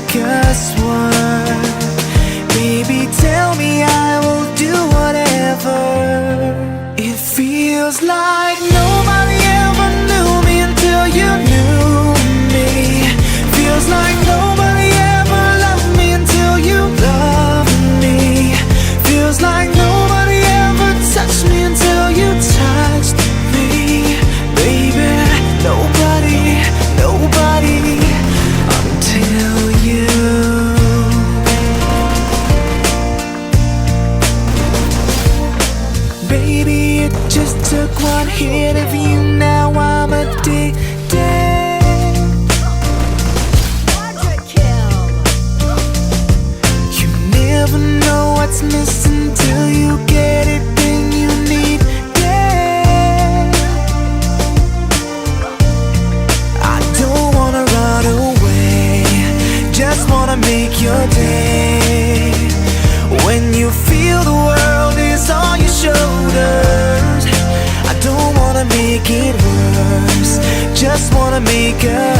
make us work. Baby, tell me, I will do whatever. It feels like nobody ever knew me until you knew me. Feels like nobody ever loved me until you loved me. Feels like nobody ever touched me until you touched me. Baby, nobody until you. Baby, it just took one hit of you, now I'm addicted. You never know what's missing till you get it, then you need it. I don't wanna run away, just wanna make your day. When you feel the world is on your shoulders, I don't wanna make it worse, just wanna make us